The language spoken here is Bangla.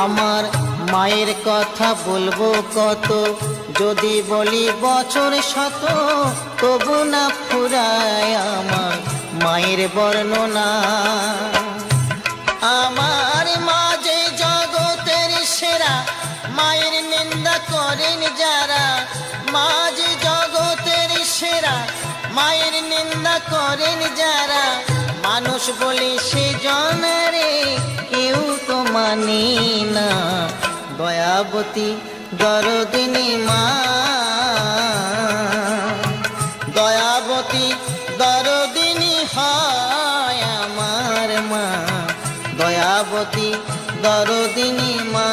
আমার মায়ের কথা বলবো কত, যদি বলি বছর শত, তবু না ফুরায় আমার মায়ের বর্ণনা। আমার মা যে জগতের সেরা, মায়ের নিন্দা করেন যারা। মা যে জগতের সেরা, মায়ের নিন্দা করেন যারা। মানুষ বলে সে জনারে কেউ তো মানি না। দয়াবতী দরদিনী মা, দয়াবতী দরদিনী হয় আমার মা, দয়াবতী দরদিনী মা।